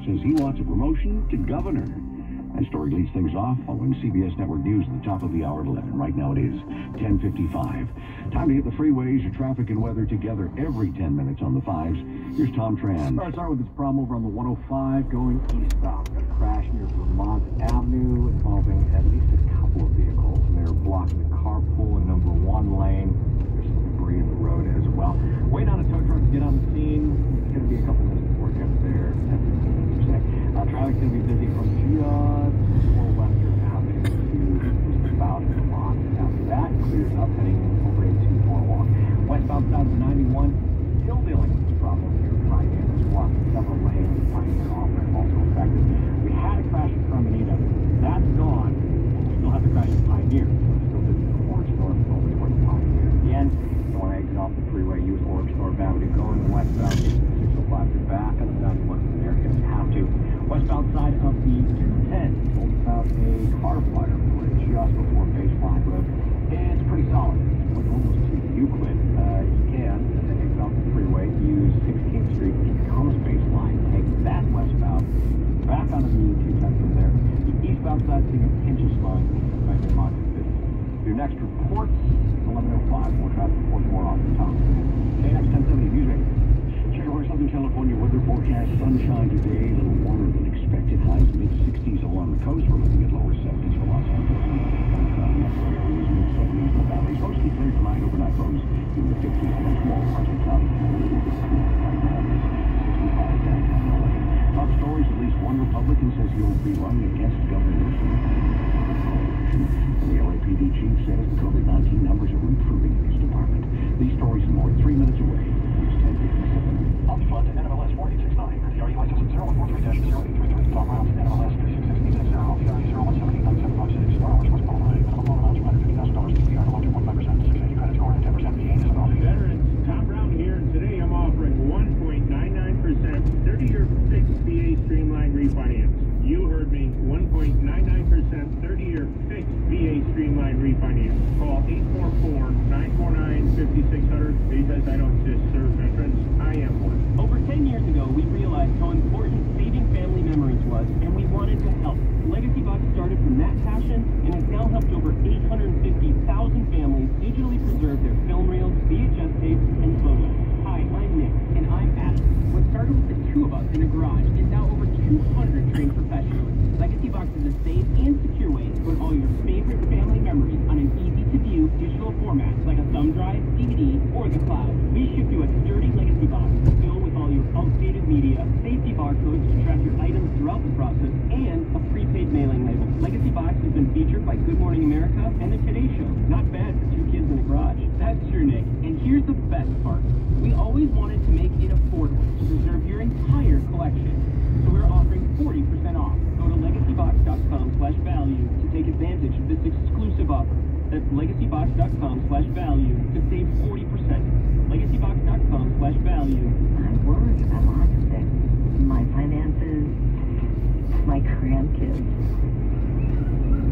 says he wants a promotion to governor. That story leads things off following CBS Network News at the top of the hour at 11. Right now it is 10:55. Time to hit the freeways, your traffic and weather together every 10 minutes on the 5s. Here's Tom Tran. All right, start with this problem over on the 105 going eastbound. Got a crash near Vermont Avenue involving at least a couple of vehicles. And they're blocking the carpool in number 1 lane. There's some debris in the road as well. Waiting on a tow truck to get on the scene. It's going to be a couple minutes before it gets there. 10-15 minutes per second. Traffic's going to be busy from just before Western Avenue to just about Vermont. After that, clears up heading over into Boardwalk. Westbound side of the 91, still dealing with this problem here. Pioneer is blocking several lanes. Pioneer off-ramp also affected. We had a crash at Carmenita. That's gone. We still have the crash at Pioneer. We're still busy from Orange North over towards Pioneer. Again, you want to exit off the freeway, use Orange North Avenue going westbound. 605 to back on the 91 from there if you have to. Westbound side of the 210, told about a car fire just before Baseline Road. It's pretty solid. It's like almost to Euclid. You can, and then exit off the freeway, use 16th Street, becomes Baseline, take that westbound, back onto the 210 from there. The eastbound side, seeing a pinch of slowing, back to Monte 50. Your next report, 11:05. More traffic reports more off the top. KNX 1070 News Radio. Check out our Southern California weather forecast. Sunshine today, a little warmer than expected. Highs mid-60s along the coast. We're looking at lower 70s for Los Angeles. Areas mid-70s in the valleys. Mostly clear tonight. Overnight lows in the 50s and small parts of cloudy. Right now, 65 downtown LA. Top stories, at least one Republican says he'll be running against Governor Newsom. And the LAPD chief says the COVID-19 numbers are improving in his department. These stories and more 3 minutes away. It's 10:57. Upfront NMLS 4869. DRE license 0143-0833. Tom Rounds NMLS 36660. DRE 01789756. Orange West Boulevard. Minimum loan amount $250,000. APR below 2.5%. 680 credit score and 10% fee. Veterans, Tom Brown here, and today I'm offering 1.99% 30-year fixed VA streamline refinance. You heard me, 1.99% 30-year fixed VA streamline refinance. Call 844-949-5600 because I don't just serve veterans, I am one. Over 10 years ago, we realized how important saving family memories was, and we wanted to help. Legacy Box started from that passion and has now helped over 850,000 families digitally preserve their film reels, VHS tapes, and photos. Hi, I'm Nick, and I'm Adam. What started with the two of us in a garage is now over 200 trained professionals. Legacy Box is a safe and secure way to put all your favorite family memories on an easy-to-view digital format like a thumb drive, DVD, or the cloud. We ship you a sturdy Legacy Box filled with all your outdated media, safety barcodes to track your items throughout the process, and a prepaid mailing label. Legacy Box has been featured by Good Morning America and The Today Show. Not bad for 2 kids in a garage. That's true, Nick. And here's the best part. We always wanted to make it affordable to preserve your entire collection. So we're offering 40% off. Go to legacybox.com/value to take advantage of this exclusive offer. That's legacybox.com/value to save 40%. legacybox.com/value. I'm worried about lots of things. My finances, my grandkids.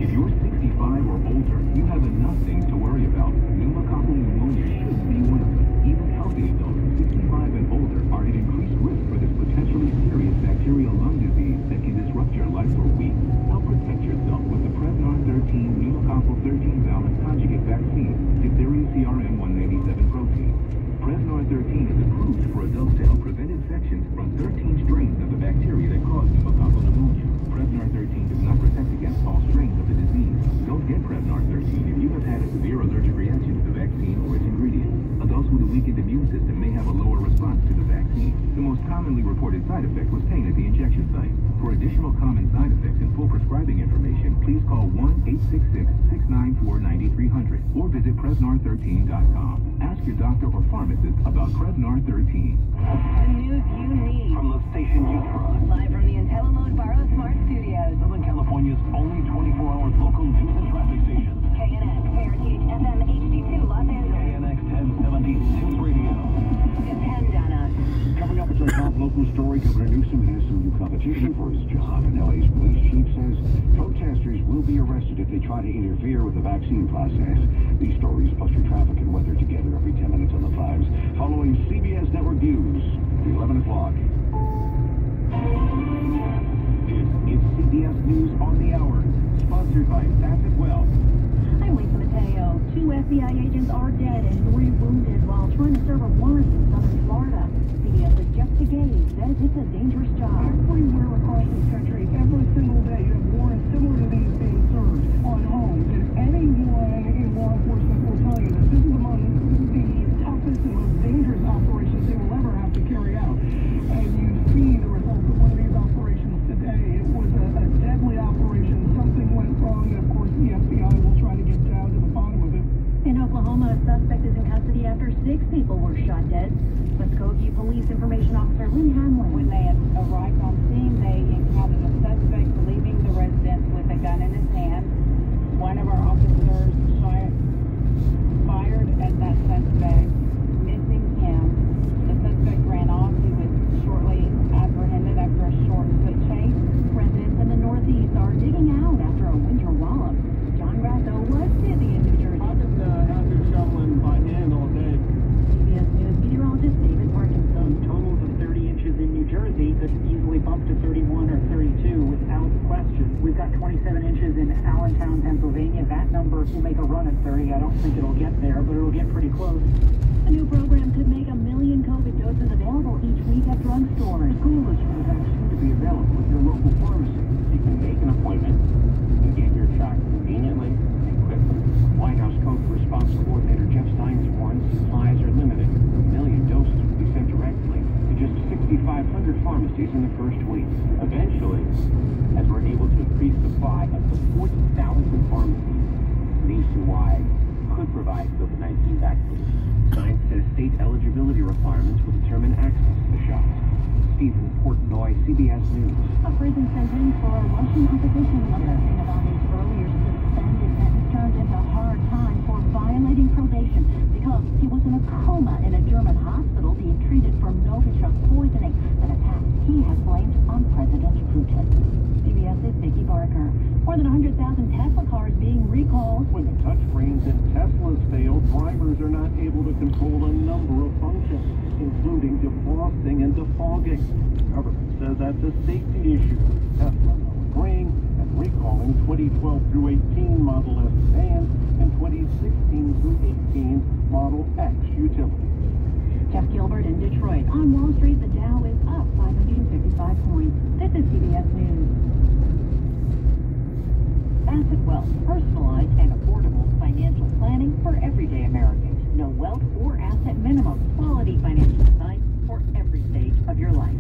If you're 65 or older, you have enough things to worry about. Pneumococcal pneumonia shouldn't be one of them. Even healthy adults 65 and older are at increased risk for this potentially serious bacterial lung disease that can disrupt your life for weeks. Help protect yourself with the Prevnar 13 pneumococcal 13-valent conjugate vaccine, diphtheria CRM187 protein. Prevnar 13 is approved for adults to help prevent infections from 13 strains of the bacteria that cause pneumococcal pneumonia. Prevnar 13 does not protect against all strains of the disease. Don't get Prevnar 13 if you have had a severe allergic reaction to the vaccine or its ingredients. Adults with a weakened immune system may have a lower response to the vaccine. The most commonly reported side effect was pain at the injection site. For additional common side effects and full prescribing information, please call 1-866-694-9300 or visit Prevnar13.com. Ask your doctor or pharmacist about Prevnar 13. The news you need. From the station you trust. Live from the IntelliMode Barrow Smart Studios. Southern California's only 24-hour local news and traffic station. KNX, Heritage FM HD2 Los Angeles. KNX 1070 News Radio. Depend on us. Coming up is our top local story. Governor Newsom has some new competition for his job, and LA's police chief says protesters will be arrested if they try to interfere with the vaccine process. These stories plus your traffic and weather together every 10 minutes on the 5s. Following CBS Network News, 11 o'clock. lines. Asset well. I'm Lisa Mateo. 2 FBI agents are dead and 3 wounded while trying to serve a warrant in southern Florida. CBS's Jeff Tagay says it's a dangerous job. Everywhere across this country, every single day, you have warrants similar to these being served on homes. And anyone in law enforcement will tell you that this is among the toughest and most dangerous operations they will ever have to carry out. And you see the results of one of these operations today. It was a deadly operation. Something went wrong, and of course the FBI will try to get down to the bottom of it. In Oklahoma, a suspect is in custody after 6 people were shot dead. Muskogee Police Information Officer Lynn Hamlin. When they had arrived on scene, they encountered a suspect leaving the residence with a gun in his hand. One of our officers fired at that suspect, missing him. The suspect ran off. He was shortly apprehended after a short foot chase. Residents in the Northeast are digging out after a winter wallop. John Grasso was busy in New Jersey. I've been out there shoveling by hand all day. CBS News meteorologist David Parkinson. Totals of 30 inches in New Jersey could easily bump to 31 or 32 without question. We've got 27 inches in Allentown, Pennsylvania. That number will make a run at 30. I don't think it'll get there, but it'll get pretty close. A new program could make 1 million COVID doses available each week at drugstores. The goal is for the vaccine to be available at your local pharmacy. You can make an appointment and get your shot conveniently and quickly. White House Code Response Coordinator Jeff Steins warns supplies are limited. 1 million doses will be sent directly to just 6,500 pharmacies in the first week. Eventually, as we're able to increase supply up to 40,000 pharmacies nationwide could provide COVID-19 vaccines. Science says state eligibility requirements will determine access to the shots. Stephen Portnoy, CBS News. A prison sentence for a Russian opposition leader. Navalny's earlier suspended sentence turned into hard time for violating probation because he was in a coma in a German hospital being treated for Novichok poisoning, an attack he has blamed on President Putin. CBS's Vicki Barker. More than 100,000 Tesla cars being recalled. When the touchscreens in Teslas fail, drivers are not able to control a number of functions, including defrosting and defogging. The government says that's a safety issue. Tesla now agreeing and recalling 2012 through 18 Model S vans and 2016 through 18 Model X utilities. Jeff Gilbert in Detroit. On Wall Street, the Dow is up 555 points. This is CBS News. Asset Wealth, personalized and affordable financial planning for everyday Americans. No wealth or asset minimum. Quality financial advice for every stage of your life.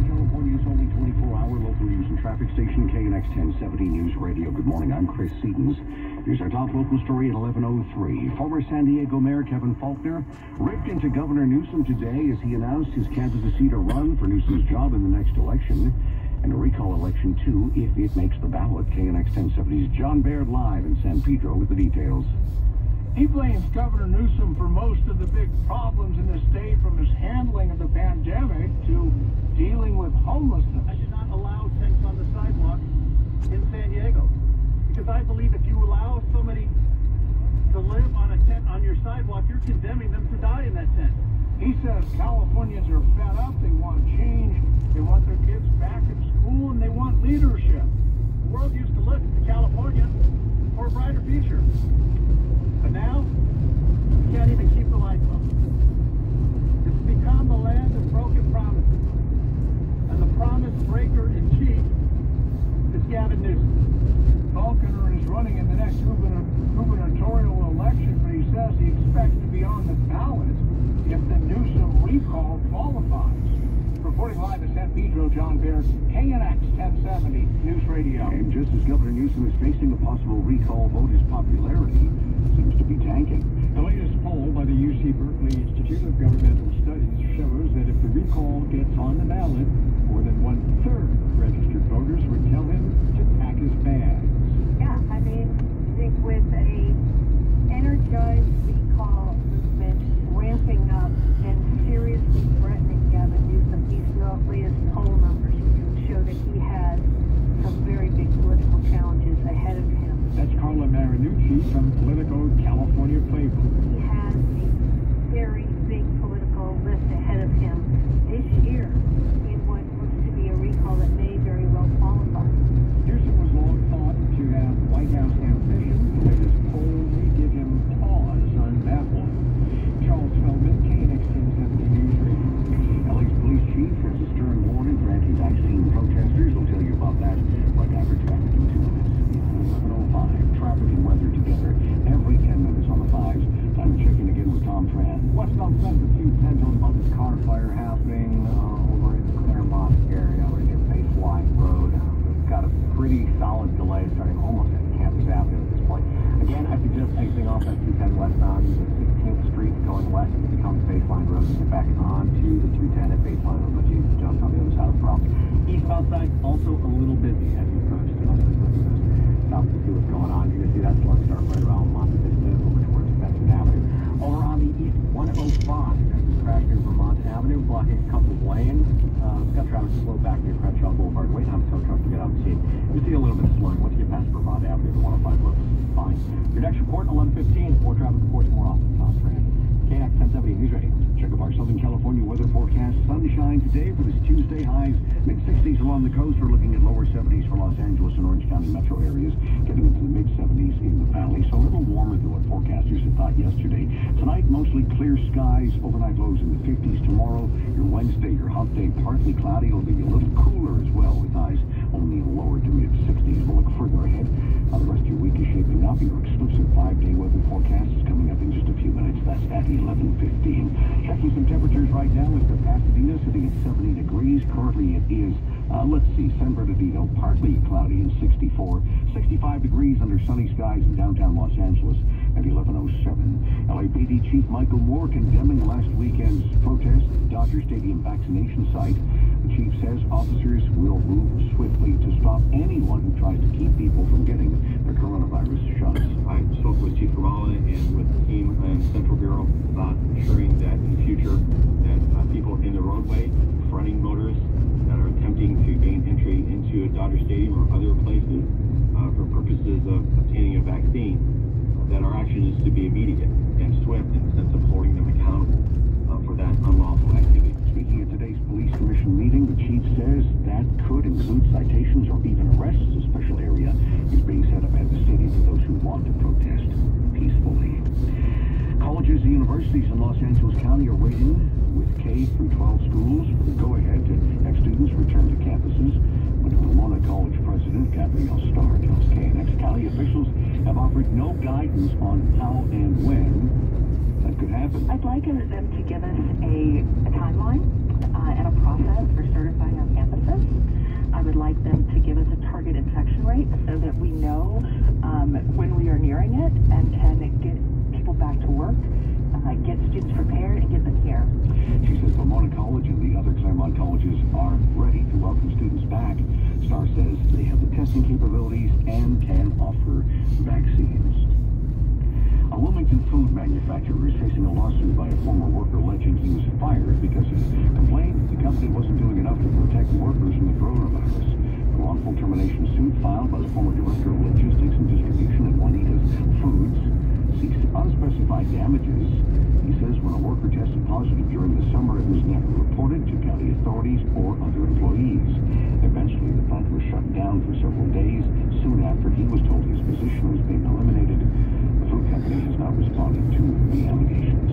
California's only 24-hour local news and traffic station, KNX 1070 News Radio. Good morning, I'm Chris Seatons. Here's our top local story at 11:03. Former San Diego Mayor Kevin Faulconer ripped into Governor Newsom today as he announced his candidacy to run for Newsom's job in the next election. And a recall election, too, if it makes the ballot. KNX 1070's John Baird live in San Pedro with the details. He blames Governor Newsom for most of the big problems in the state, from his handling of the pandemic to dealing with homelessness. I should not allow tents on the sidewalk in San Diego, because I believe if you allow somebody to live on a tent on your sidewalk, you're condemning them to die in that tent. He says Californians are fed up, they want change, they want their kids back at school, and they want leadership. The world used to look to California for a brighter future, but now you can't even keep the lights on. It's become the land of broken promises, and the promise breaker in chief is Gavin Newsom. Faulconer is running in the next gubernatorial election, but he says he expects to be on the ballot if the Newsom recall qualifies. Reporting live at San Pedro, John Baird, KNX 1070 News Radio. And just as Governor Newsom is facing a possible recall vote, his popularity seems to be tanking. The latest poll by the UC Berkeley Institute of Governmental Studies shows that if the recall gets on the ballot, more than 1/3 of registered voters would tell him to pack his bags. Yeah, I mean, I think with a energized recall movement ramping up and seriously threatening Gavin Newsom, these latest poll numbers show that he has some very big political challenges ahead of him. That's Carla Marinucci from Politico California Playbook. He has a very big political list ahead of him this year. back onto the 310 at baseline, but you just on the other side of the problem. Eastbound side, also a little busy as you approach the stop to see what's going on. You're going to see that slug start right around Monte Vista over towards Benson Avenue. Over on the east 105, there's this crash near Vermont Avenue, blocking a couple of lanes. It's got traffic slow back near Crenshaw Boulevard. Waiting on a tow truck to get out and see it. You see a little bit of slowing once you get past Vermont Avenue. The 105 looks fine. Your next report, 11:15. More traffic reports more often. Tom Tran. KX 1070 News Radio. Check out our Southern California weather forecast. Sunshine today for this Tuesday. Highs mid-60s along the coast. We're looking at lower 70s for Los Angeles and Orange County metro areas. Getting into the mid-70s in the valley. So a little warmer than what forecasters had thought yesterday. Tonight, mostly clear skies. Overnight lows in the 50s. Tomorrow, your Wednesday, your hump day, partly cloudy. It'll be a little cooler as well with highs only lower to mid-60s. We'll look further ahead. How the rest of your week is shaping up. Your exclusive 5-day weather forecast is coming up in just a few minutes. That's at 11:15. Checking some temperatures right now with the Pasadena sitting at 70 degrees. Currently it is, let's see, San Bernardino, partly cloudy and 64. 65 degrees under sunny skies in downtown Los Angeles at 11:07. LAPD Chief Michael Moore condemning last weekend's protest at the Dodger Stadium vaccination site. The chief says officers will move swiftly to stop anyone who tries to keep people from getting the coronavirus shots. I spoke with Chief Kamala and with the team in Central Bureau about ensuring that in the future that people in the roadway, fronting motorists that are attempting to gain entry into a Dodger Stadium or other places for purposes of obtaining a vaccine, that our action is to be immediate and swift in the sense of holding them accountable for that unlawful activity. Speaking at today's police commission meeting, the chief says that could include citations or even arrests. A special area is being set up at the stadium for those who want to protest peacefully. Colleges and universities in Los Angeles County are waiting with K-12 schools for the go-ahead to have students return to campuses. But Pomona College President Gabrielle Starr tells KNX County officials have offered no guidance on how and when that could happen. I'd like them to give us a timeline and a process for certifying our campuses. I would like them to give us a target infection rate so that we know when we are nearing it and can get people back to work, get students prepared, and give them care. She says Pomona College and the other Claremont colleges are ready to welcome students back. Starr says they have the testing capabilities and can offer vaccines. A Wilmington food manufacturer is facing a lawsuit by a former worker alleging he was fired because he complained that the company wasn't doing enough to protect workers from the coronavirus. The wrongful termination suit filed by the former director of logistics and distribution at Juanita's Foods seeks unspecified damages. He says when a worker tested positive during the summer, it was never reported to county authorities or other employees. Eventually, the plant was shut down for several days. Soon after, he was told his position was being eliminated. The food company has not responded to the allegations.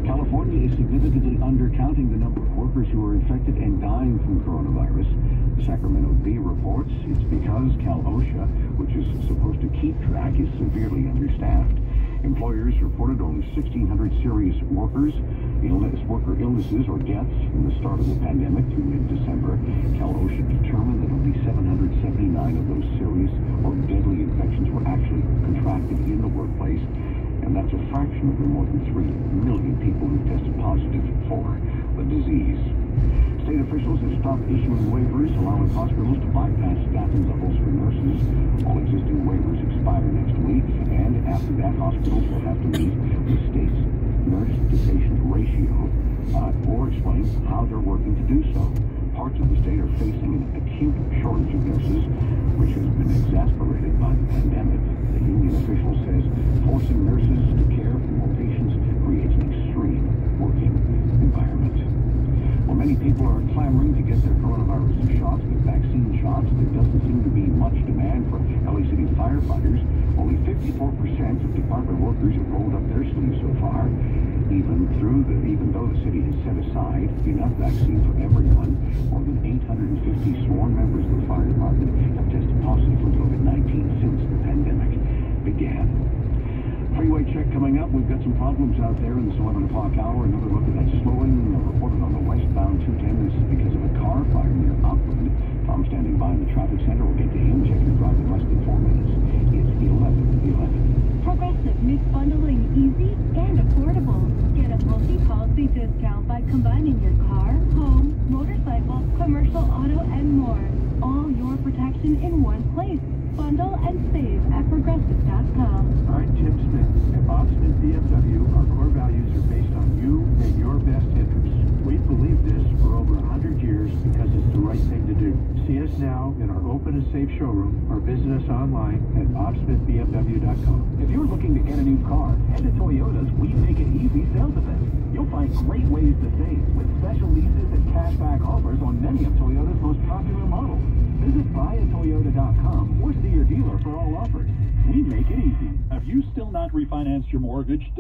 California is significantly undercounting the number of workers who are infected and dying from coronavirus. The Sacramento Bee reports it's because Cal OSHA, which is supposed to keep track, is severely understaffed. Employers reported only 1,600 serious worker illnesses or deaths from the start of the pandemic through mid-December. Cal OSHA determined that only 779 of those serious or deadly infections were actually contracted in the workplace, and that's a fraction of the more than 3 million people who tested positive for the disease. State officials have stopped issuing waivers allowing hospitals to bypass staffing levels for nurses. All existing waivers expire next week, and after that, hospitals will have to meet the state's nurse-to-patient ratio or explain how they're working to do so. Parts of the state are facing an acute shortage of nurses, which has been exacerbated by the pandemic. The union official says forcing nurses to care for more patients creates an extreme working environment. Well, many people are clamoring to get their coronavirus shots, their vaccine shots. There doesn't seem to be much demand for LA City firefighters. Only 54% of department workers have rolled up their sleeves so far. Even though the city has set aside enough vaccine for everyone, more than 850 sworn members of the fire department have tested positive for COVID-19 since the pandemic began. Freeway check coming up. We've got some problems out there in this 11 o'clock hour. Another look at that slowing reported on the westbound 210. This is because of a car fire near Upland. Tom standing by in the traffic center. We'll get to him. Check your drive in less than 4 minutes. It's 11:11. Progressive makes bundling easy and affordable. Get a multi-policy discount by everything in one place. Bundle and save at progressive.com. I'm Tim Smith. At Bob Smith BMW, our core values are based on you and your best interests. We've believed this for over 100 years because it's the right thing to do. See us now in our open and safe showroom or visit us online at bobsmithbmw.com. If you're looking to get a new car, head to Toyota's We Make It Easy sales event. You'll find great ways to save with special leases and cashback offers on many of Toyota's most popular models. Visit buyatoyota.com or see your dealer for all offers. We make it easy. Have you still not refinanced your mortgage? Don't